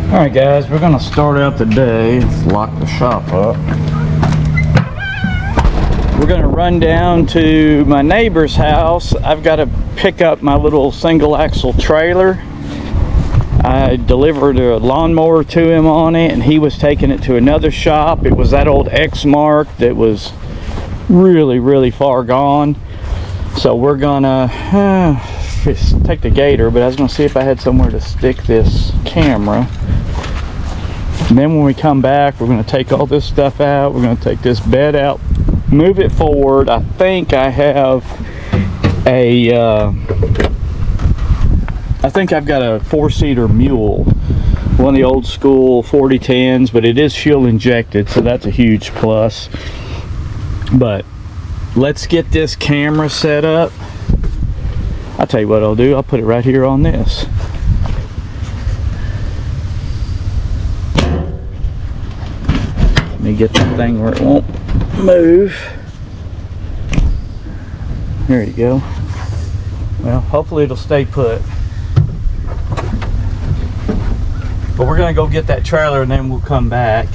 Alright guys, we're gonna start out the day. Let's lock the shop up. We're gonna run down to my neighbor's house. I've got to pick up my little single axle trailer. I delivered a lawnmower to him on it, and he was taking it to another shop. It was that old X-Mark that was really far gone. So we're gonna take the gator, but I was gonna see if I had somewhere to stick this camera. And then when we come back, we're going to take all this stuff out. We're going to take this bed out, move it forward. I think I have I think I've got a 4-seater mule, one of the old school 4010s, but it is fuel injected, so that's a huge plus. But let's get this camera set up. I'll tell you what I'll do. I'll put it right here on this. Let me get that thing where it won't move. There you go. Well, hopefully it'll stay put. But we're gonna go get that trailer and then we'll come back.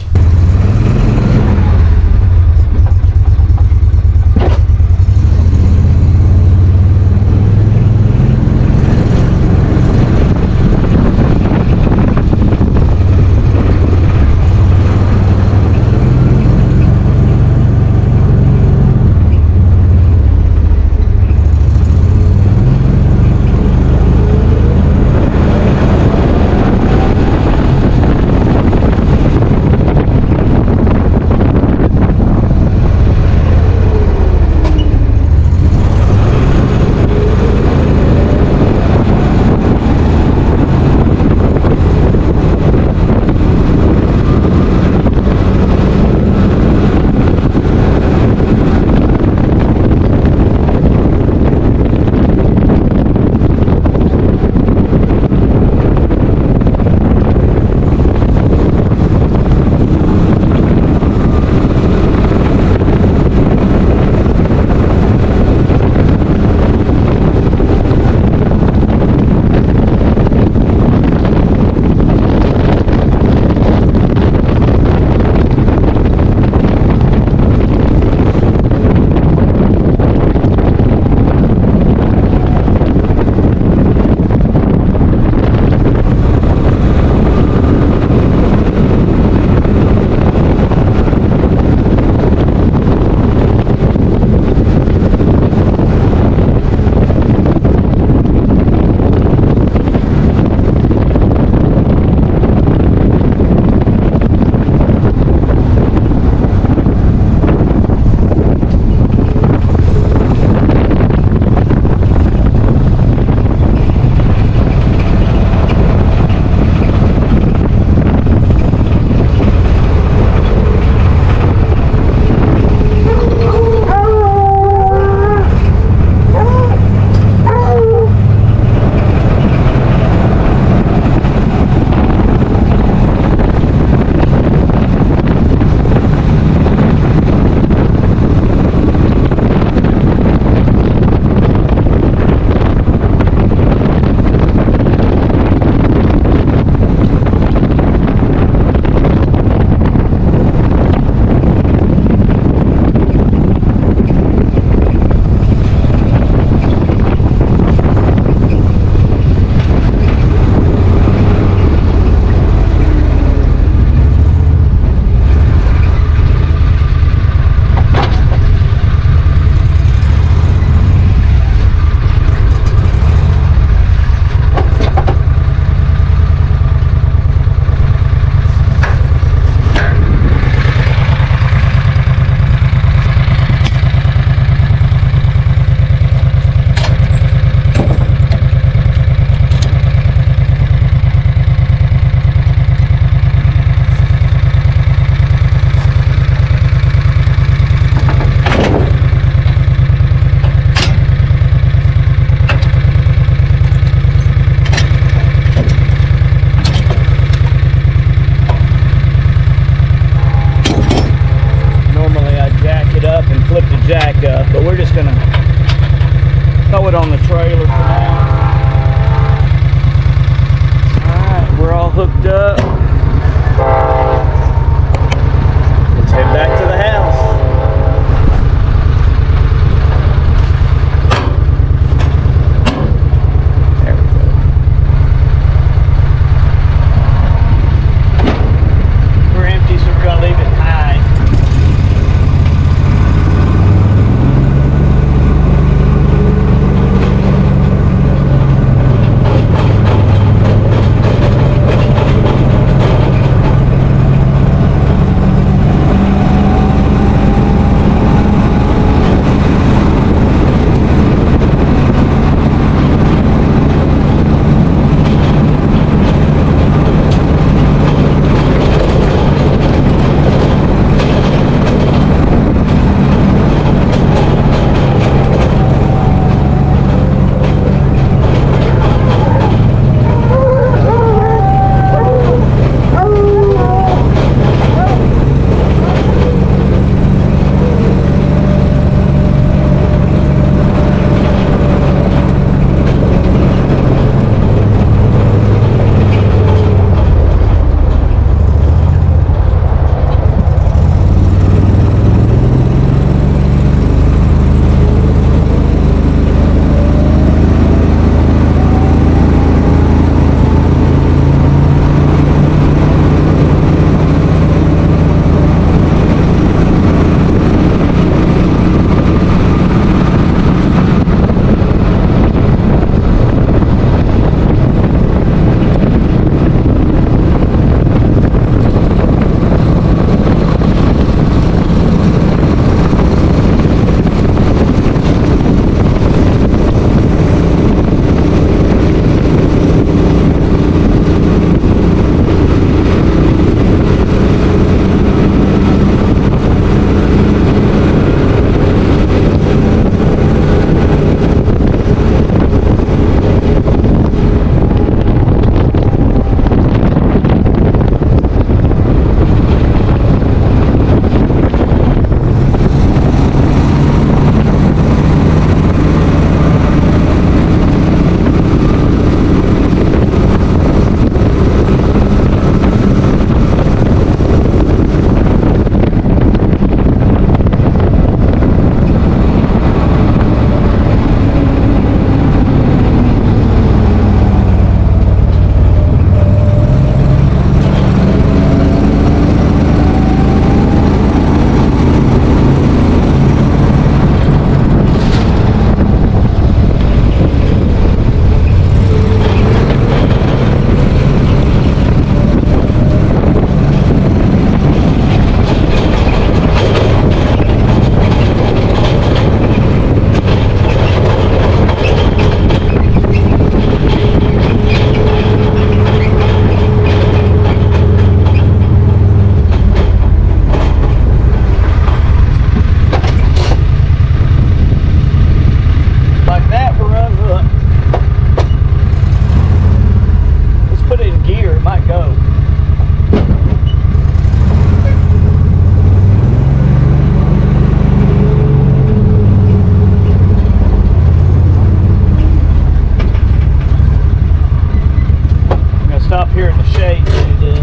stop here in the shade to do this.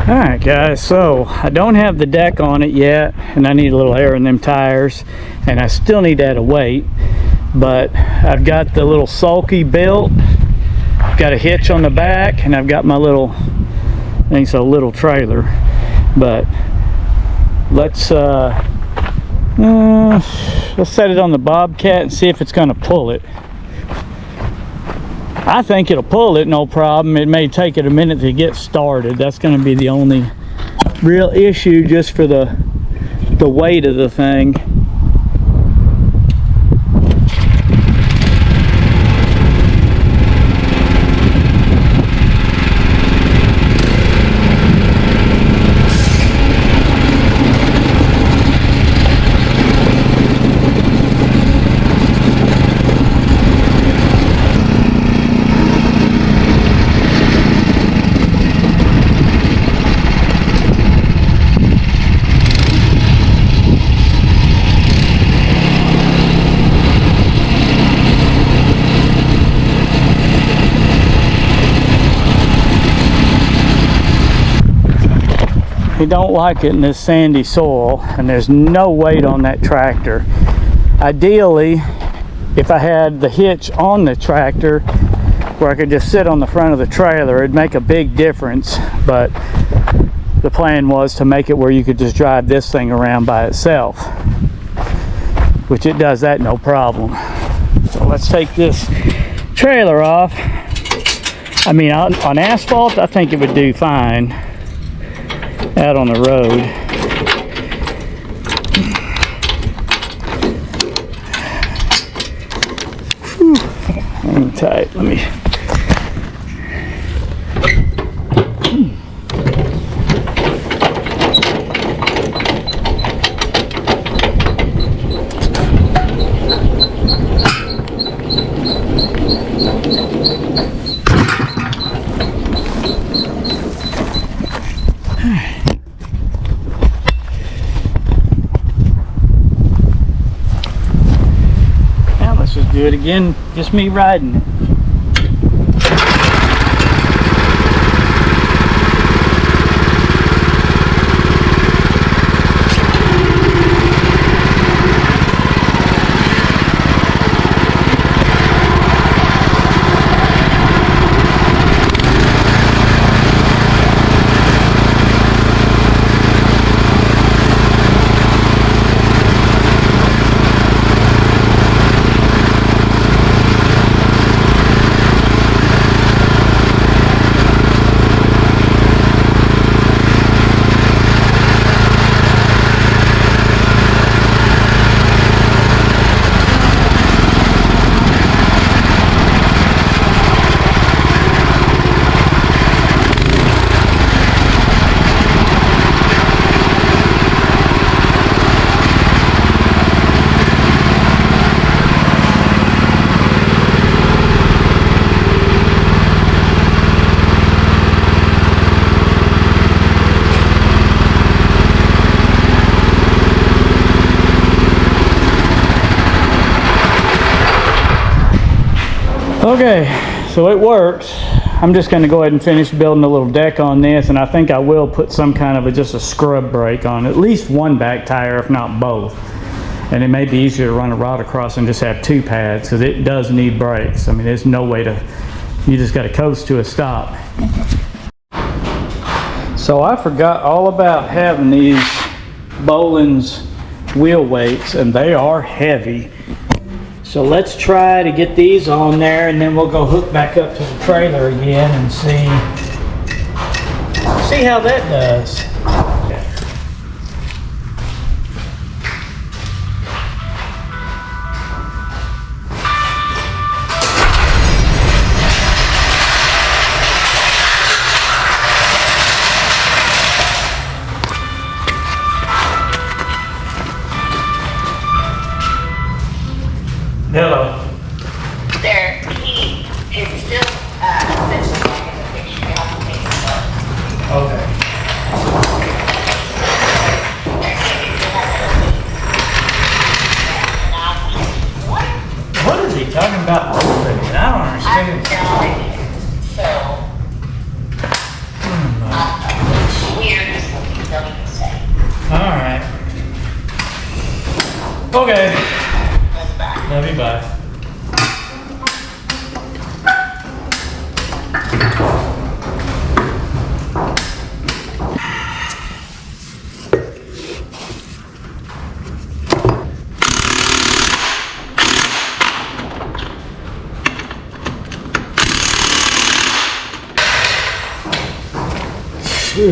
Alright guys, so I don't have the deck on it yet, and I need a little air in them tires, and I still need to add a weight, but I've got the little sulky built, got a hitch on the back, and I've got my little, I think it's a little trailer. But let's set it on the Bobcat and see if it's going to pull it. I think it'll pull it, no problem. It may take it a minute to get started. That's going to be the only real issue, just for the weight of the thing. You don't like it in this sandy soil, and there's no weight on that tractor. Ideally, if I had the hitch on the tractor where I could just sit on the front of the trailer, it'd make a big difference, but the plan was to make it where you could just drive this thing around by itself, which it does that no problem. So let's take this trailer off. I mean, on asphalt I think it would do fine. Out on the road. Whew. Hang tight. Let me. Do it again, just me riding it. Okay, so it works. I'm just going to go ahead and finish building a little deck on this, and I think I will put some kind of just a scrub brake on at least one back tire, if not both. And it may be easier to run a rod across and just have two pads, because it does need brakes. I mean, there's no way to, you just got to coast to a stop. So I forgot all about having these Bolin's wheel weights, and they are heavy. So let's try to get these on there, and then we'll go hook back up to the trailer again and see how that does. Hello. There, he is still essentially like in the picture. I'll take some. Okay. So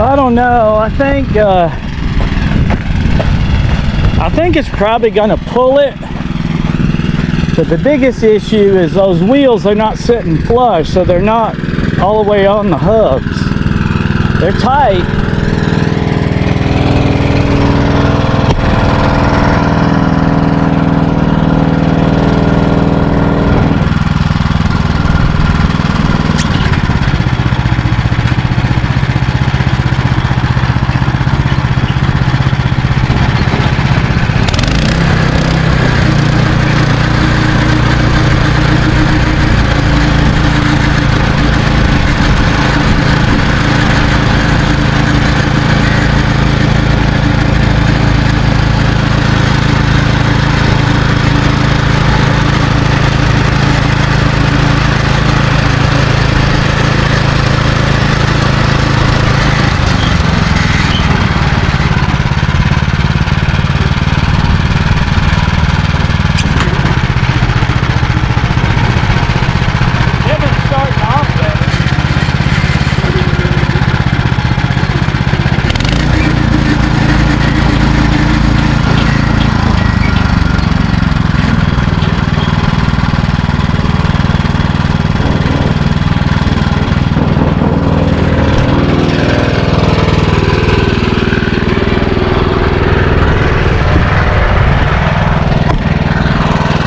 I don't know. I think it's probably gonna pull it. But the biggest issue is those wheels are not sitting flush, so they're not all the way on the hubs. They're tight.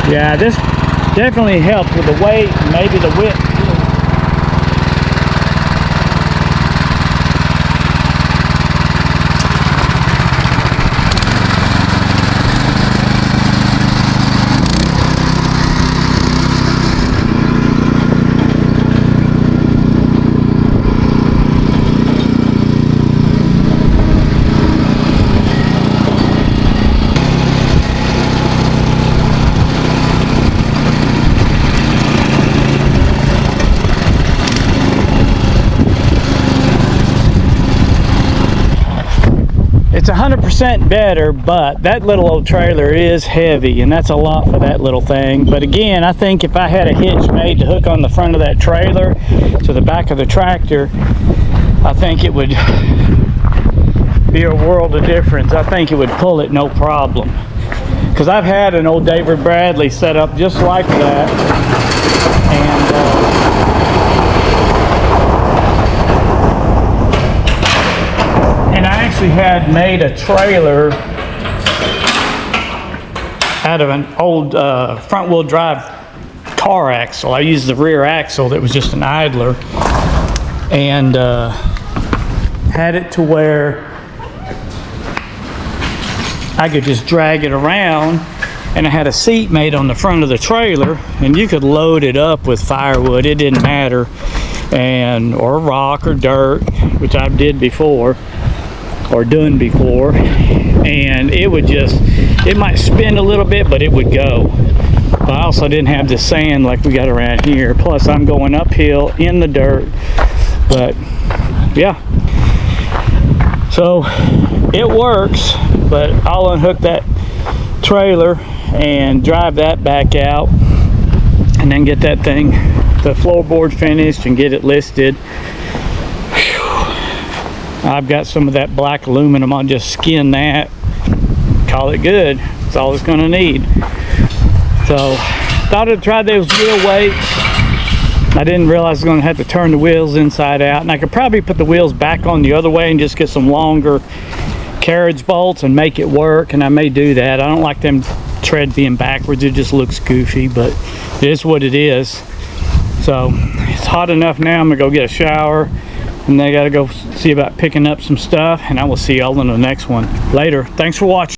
Yeah, this definitely helped with the weight and maybe the width. It's 100% better, but that little old trailer is heavy, and that's a lot for that little thing. But again, I think if I had a hitch made to hook on the front of that trailer to the back of the tractor, I think it would be a world of difference. I think it would pull it no problem. Because I've had an old David Bradley set up just like that, and I actually had made a trailer out of an old front wheel drive car axle. I used the rear axle that was just an idler, and had it to where I could just drag it around, and I had a seat made on the front of the trailer, and you could load it up with firewood, it didn't matter, or rock or dirt, which I did before or done before, and it might spin a little bit, but it would go. But I also didn't have the sand like we got around here, plus I'm going uphill in the dirt. But yeah, so it works. But I'll unhook that trailer and drive that back out, and then get that thing, the floorboard finished, and get it listed. I've got some of that black aluminum. I'll just skin that, call it good. That's all it's going to need. So thought I'd try those wheel weights. I didn't realize I was going to have to turn the wheels inside out, and I could probably put the wheels back on the other way and just get some longer carriage bolts and make it work, and I may do that. I don't like them tread being backwards. It just looks goofy, but it is what it is. So it's hot enough now. I'm gonna go get a shower, and then I gotta go see about picking up some stuff, and I will see y'all in the next one later. Thanks for watching.